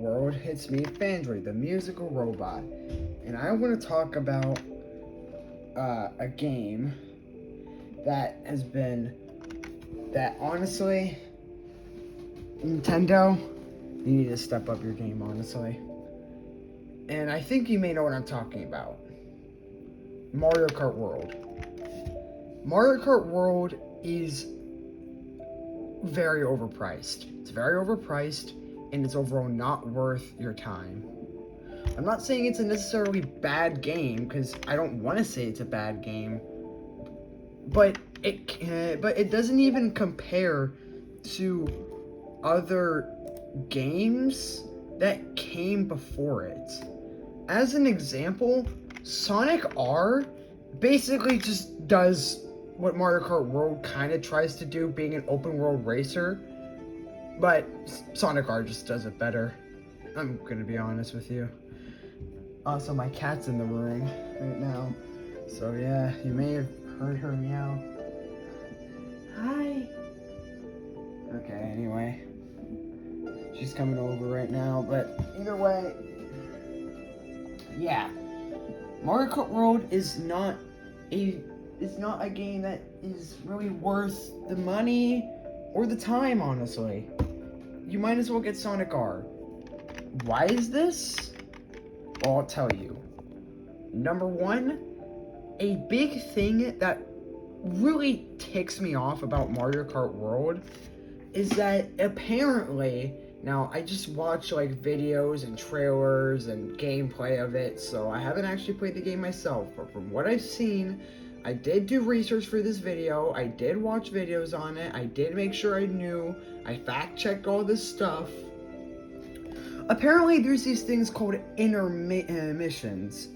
World. It's me, Fandry, the musical robot, and I want to talk about a game that honestly, Nintendo, you need to step up your game, honestly. And I think you may know what I'm talking about. Mario Kart World. Mario Kart World is very overpriced. It's very overpriced, and it's overall not worth your time. I'm not saying it's a necessarily bad game, because I don't want to say it's a bad game, but it doesn't even compare to other games that came before it. As an example, Sonic R basically just does what Mario Kart World kind of tries to do, being an open world racer, but Sonic R just does it better. I'm gonna be honest with you. Also, my cat's in the room right now, so yeah, you may have heard her meow. Hi. Okay, anyway, she's coming over right now, but either way, yeah, Mario Kart World is not a game that is really worth the money or the time, honestly. You might as well get Sonic R. Why is this? Well, I'll tell you. Number one, a big thing that really ticks me off about Mario Kart World is that apparently, now I just watch like videos and trailers and gameplay of it, so I haven't actually played the game myself, but from what I've seen, I did do research for this video, I did watch videos on it, I did make sure I knew, I fact-checked all this stuff. Apparently there's these things called intermissions,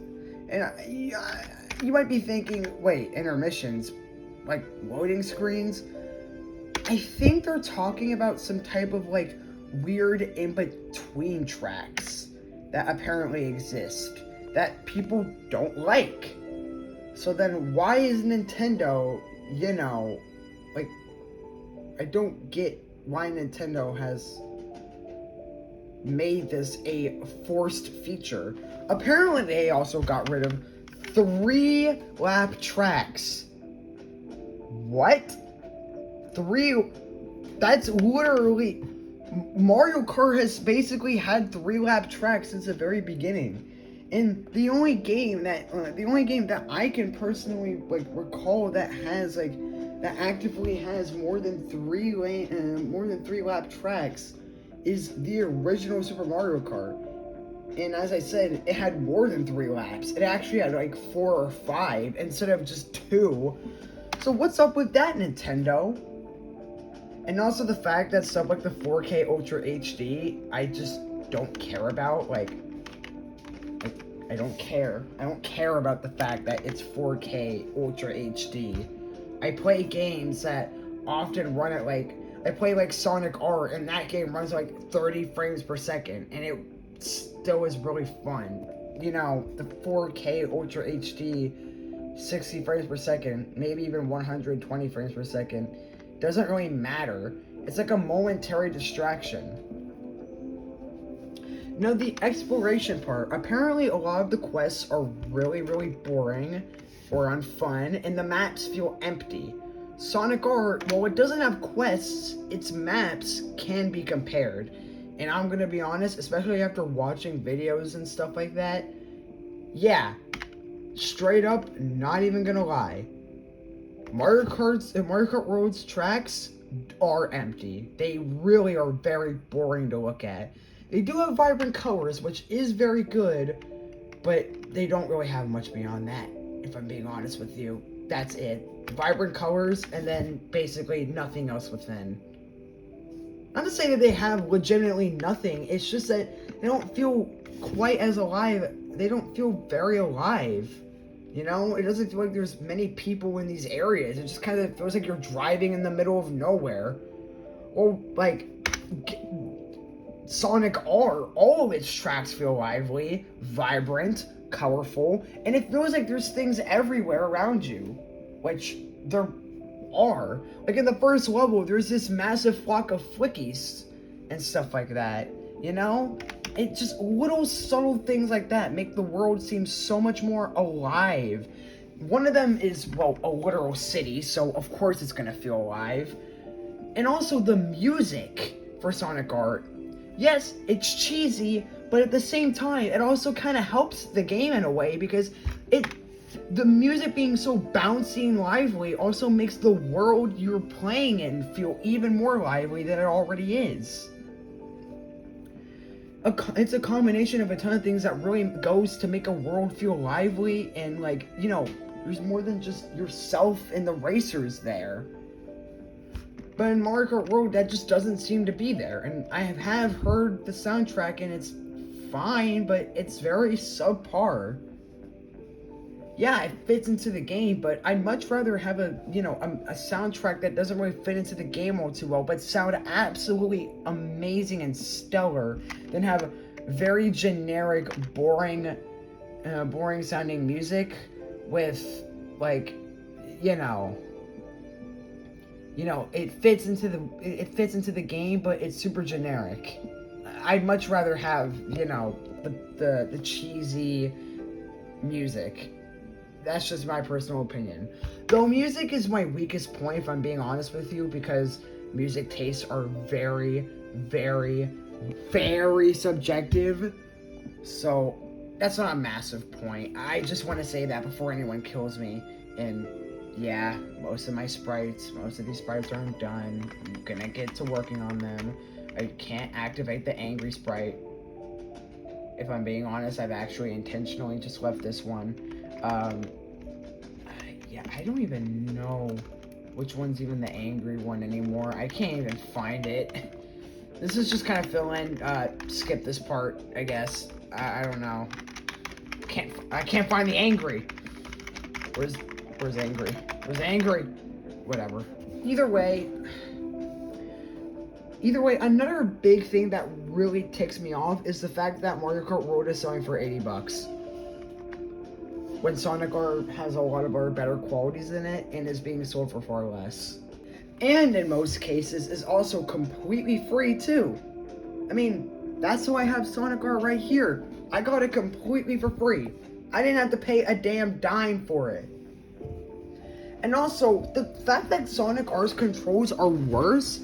and you might be thinking, wait, intermissions? Like loading screens? I think they're talking about some type of like weird in-between tracks that apparently exist that people don't like. So then why is Nintendo, like, I don't get why Nintendo has made this a forced feature. Apparently they also got rid of 3 lap tracks. What? 3? That's literally... Mario Kart has basically had 3 lap tracks since the very beginning. And the only game that I can personally like recall that has like that actively has more than 3 lap tracks is the original Super Mario Kart. And as I said, it had more than 3 laps. It actually had like 4 or 5 instead of just 2. So what's up with that, Nintendo? And also the fact that stuff like the 4K Ultra HD, I just don't care about. Like, I don't care. I don't care about the fact that it's 4K Ultra HD. I play games that often run at like, I play like Sonic R, and that game runs like 30 frames per second, and it still is really fun. You know, the 4K Ultra HD, 60 frames per second, maybe even 120 frames per second, doesn't really matter. It's like a momentary distraction. Now, the exploration part, apparently a lot of the quests are really, really boring or unfun, and the maps feel empty. Sonic R, while it doesn't have quests, its maps can be compared. And I'm gonna be honest, especially after watching videos and stuff like that, yeah, straight up, not even gonna lie. Mario Kart World's tracks are empty. They really are very boring to look at. They do have vibrant colors, which is very good, but they don't really have much beyond that, if I'm being honest with you. That's it. Vibrant colors, and then basically nothing else within. Not to say that they have legitimately nothing, it's just that they don't feel quite as alive. They don't feel very alive. You know, it doesn't feel like there's many people in these areas. It just kind of feels like you're driving in the middle of nowhere. Or, like, Sonic R, all of its tracks feel lively, vibrant, colorful, and it feels like there's things everywhere around you, which there are. Like in the first level, there's this massive flock of flickies and stuff like that, you know? It just little subtle things like that make the world seem so much more alive. One of them is, well, a literal city, so of course it's gonna feel alive. And also the music for Sonic Art. Yes, it's cheesy, but at the same time, it also kind of helps the game in a way, because the music being so bouncy and lively also makes the world you're playing in feel even more lively than it already is. It's a combination of a ton of things that really goes to make a world feel lively, and like, you know, there's more than just yourself and the racers there. But in Mario Kart World, that just doesn't seem to be there. And I have heard the soundtrack, and it's fine, but it's very subpar. Yeah, it fits into the game, but I'd much rather have a soundtrack that doesn't really fit into the game all too well, but sound absolutely amazing and stellar, than have very generic, boring sounding music with, like, it fits into the game, but it's super generic. I'd much rather have, the cheesy music. That's just my personal opinion. Though music is my weakest point, if I'm being honest with you, because music tastes are very, very, very subjective. So that's not a massive point. I just want to say that before anyone kills me. And yeah, most of these sprites aren't done. I'm gonna get to working on them. I can't activate the angry sprite. If I'm being honest, I've actually intentionally just left this one. Yeah, I don't even know which one's even the angry one anymore. I can't even find it. This is just kind of fill in, skip this part, I guess. I don't know. I can't find the angry. Where's angry? Where's angry? Whatever. Either way, another big thing that really ticks me off is the fact that Mario Kart World is selling for $80. When Sonic Art has a lot of our better qualities in it and is being sold for far less. And in most cases is also completely free too. I mean, that's why I have Sonic Art right here. I got it completely for free. I didn't have to pay a damn dime for it. And also, the fact that Sonic Art's controls are worse,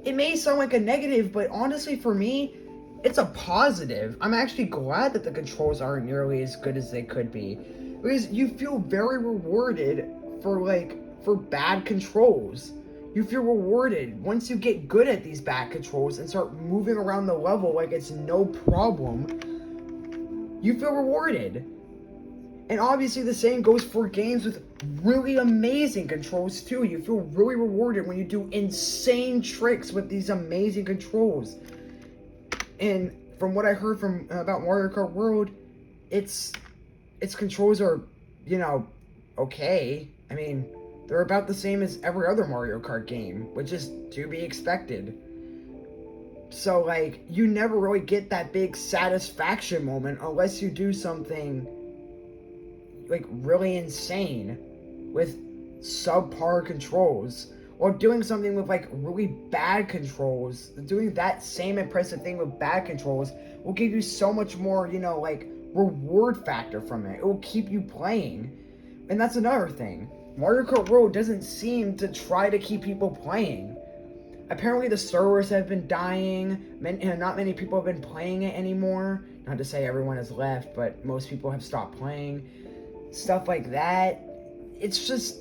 it may sound like a negative, but honestly for me, it's a positive. I'm actually glad that the controls aren't nearly as good as they could be, because you feel very rewarded for bad controls. You feel rewarded once you get good at these bad controls and start moving around the level like it's no problem. You feel rewarded. And obviously the same goes for games with really amazing controls too. You feel really rewarded when you do insane tricks with these amazing controls. And from what I heard about Mario Kart World, its controls are, okay. I mean, they're about the same as every other Mario Kart game, which is to be expected. So, like, you never really get that big satisfaction moment unless you do something, like, really insane with subpar controls. Or doing something with, like, really bad controls. Doing that same impressive thing with bad controls will give you so much more, reward factor from it. It will keep you playing. And that's another thing. Mario Kart World doesn't seem to try to keep people playing. Apparently the servers have been dying. Not many people have been playing it anymore. Not to say everyone has left, but most people have stopped playing. Stuff like that. It's just...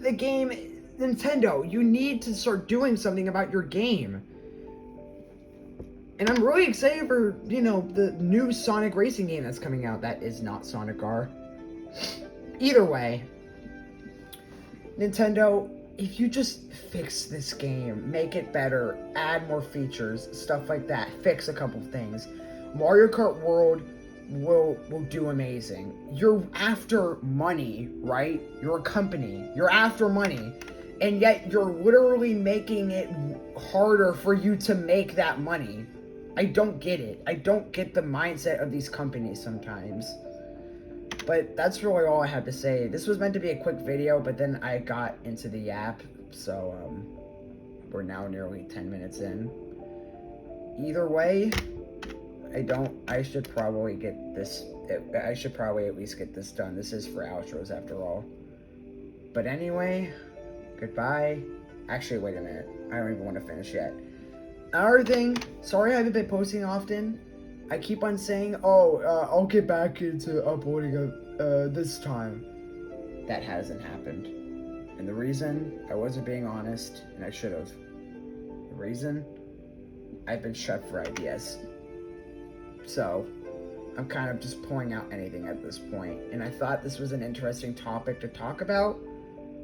the game... Nintendo, you need to start doing something about your game. And I'm really excited for, the new Sonic racing game that's coming out that is not Sonic R. Either way, Nintendo, if you just fix this game, make it better, add more features, stuff like that, fix a couple things, Mario Kart World will do amazing. You're after money, right? You're a company. You're after money. And yet you're literally making it harder for you to make that money. I don't get it. I don't get the mindset of these companies sometimes. But that's really all I have to say. This was meant to be a quick video, but then I got into the app. So, we're now nearly 10 minutes in. Either way, I should probably get this. I should probably at least get this done. This is for outros after all. But anyway, goodbye. Actually, wait a minute. I don't even want to finish yet. Another thing, sorry I haven't been posting often. I keep on saying, oh, I'll get back into uploading this time. That hasn't happened. And the reason, I wasn't being honest, and I should have. The reason, I've been shut for ideas. So, I'm kind of just pulling out anything at this point. And I thought this was an interesting topic to talk about.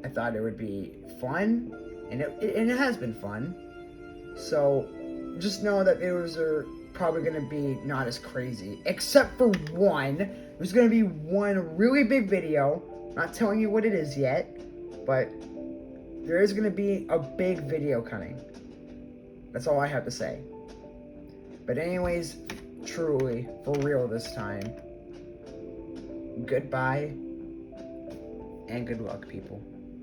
I thought it would be fun, and it has been fun. So, just know that videos are probably going to be not as crazy. Except for one. There's going to be one really big video. I'm not telling you what it is yet. But there is going to be a big video coming. That's all I have to say. But anyways, truly, for real this time, goodbye and good luck, people.